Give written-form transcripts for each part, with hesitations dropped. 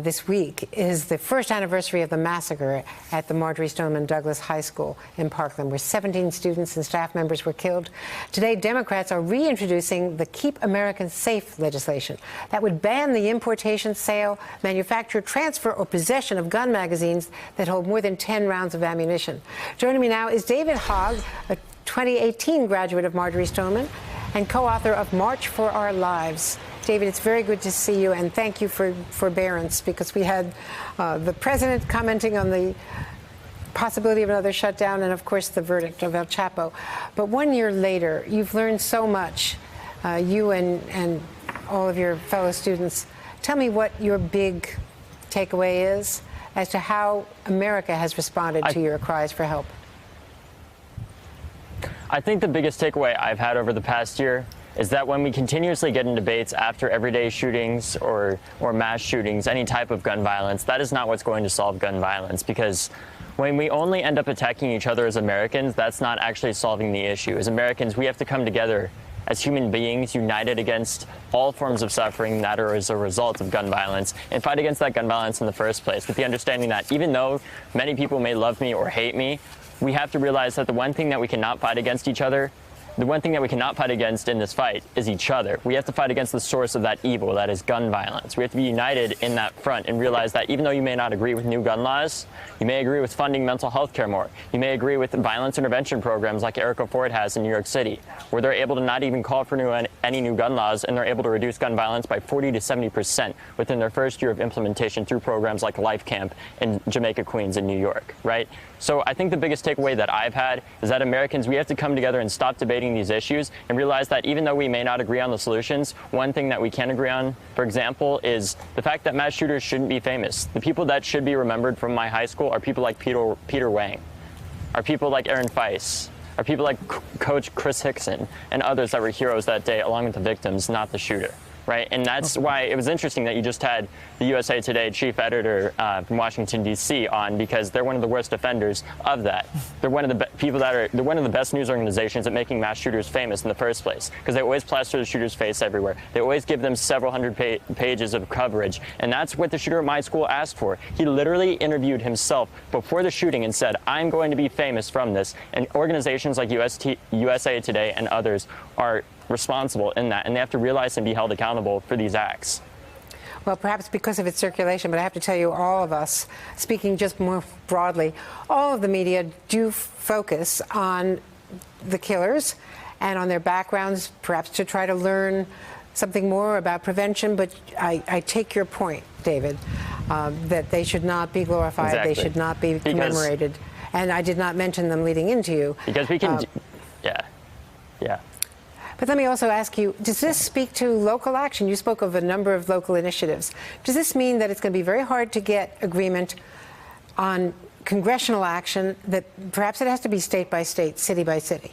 this week is the first anniversary of the massacre at the Marjory Stoneman Douglas High School in Parkland, where 17 students and staff members were killed. Today, Democrats are reintroducing the Keep Americans Safe legislation that would ban the importation, sale, manufacture, transfer, or possession of gun magazines that hold more than 10 rounds of ammunition. Joining me now is David Hogg, a 2018 graduate of Marjory Stoneman and co-author of March for Our Lives. David, it's very good to see you, and thank you for forbearance, because we had the president commenting on the possibility of another shutdown and, of course, the verdict of El Chapo. But 1 year later, you've learned so much, you and all of your fellow students. Tell me what your big takeaway is as to how America has responded to your cries for help. I think the biggest takeaway I've had over the past year is that when we continuously get in debates after everyday shootings or mass shootings, any type of gun violence, that is not what's going to solve gun violence, because when we only end up attacking each other as Americans, that's not actually solving the issue. As Americans, we have to come together as human beings, united against all forms of suffering that are as a result of gun violence, and fight against that gun violence in the first place, with the understanding that even though many people may love me or hate me, we have to realize that the one thing that we cannot fight against each other, the one thing that we cannot fight against in this fight is each other. We have to fight against the source of that evil, that is gun violence. We have to be united in that front and realize that even though you may not agree with new gun laws, you may agree with funding mental health care more. You may agree with violence intervention programs like Erica Ford has in New York City, where they're able to not even call for any new gun laws, and they're able to reduce gun violence by 40 to 70% within their first year of implementation through programs like Life Camp in Jamaica, Queens, and New York, right? So I think the biggest takeaway that I've had is that Americans, we have to come together and stop debating these issues and realize that even though we may not agree on the solutions, one thing that we can agree on, for example, is the fact that mass shooters shouldn't be famous. The people that should be remembered from my high school are people like Peter Wang, are people like Aaron Feist, are people like Coach Chris Hickson, and others that were heroes that day, along with the victims, not the shooter. Right, and that's why it was interesting that you just had the USA Today chief editor from Washington, D.C. on, because they're one of the worst offenders of that. They're one of the they're one of the best news organizations at making mass shooters famous in the first place, because they always plaster the shooter's face everywhere. They always give them several hundred pages of coverage, and that's what the shooter at my school asked for. He literally interviewed himself before the shooting and said, "I'm going to be famous from this," and organizations like USA Today and others are responsible in that, and they have to realize and be held accountable for these acts. Well, perhaps because of its circulation, but I have to tell you, all of us, speaking just more broadly, all of the media do focus on the killers and on their backgrounds, perhaps to try to learn something more about prevention. But I take your point, David, that they should not be glorified, Exactly. They should not be commemorated. And I did not mention them leading into you. Because we can, yeah. But let me also ask you, does this speak to local action? You spoke of a number of local initiatives. Does this mean that it's going to be very hard to get agreement on congressional action, that perhaps it has to be state by state, city by city?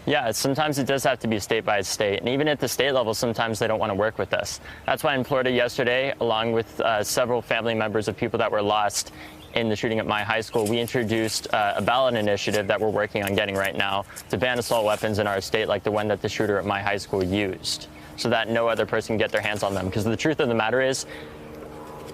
Yeah, sometimes it does have to be state by state, and even at the state level, sometimes they don't want to work with us. That's why in Florida yesterday, along with several family members of people that were lost in the shooting at my high school, we introduced a ballot initiative that we're working on getting right now to ban assault weapons in our state, like the one that the shooter at my high school used, so that no other person can get their hands on them. Because the truth of the matter is,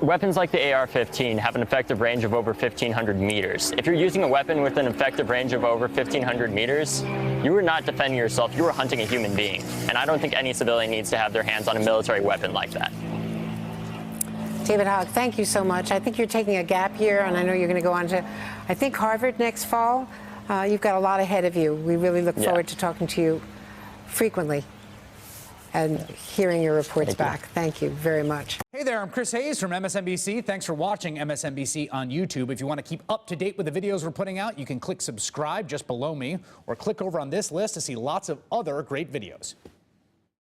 weapons like the AR-15 have an effective range of over 1,500 meters. If you're using a weapon with an effective range of over 1,500 meters, you are not defending yourself, you are hunting a human being. And I don't think any civilian needs to have their hands on a military weapon like that. David Hogg, thank you so much. I think you're taking a gap year, and I know you're going to go on to, I think, Harvard next fall. You've got a lot ahead of you. We really look forward to talking to you frequently and hearing your reports back. Thank you very much. Hey there, I'm Chris Hayes from MSNBC. Thanks for watching MSNBC on YouTube. If you want to keep up to date with the videos we're putting out, you can click subscribe just below me, or click over on this list to see lots of other great videos.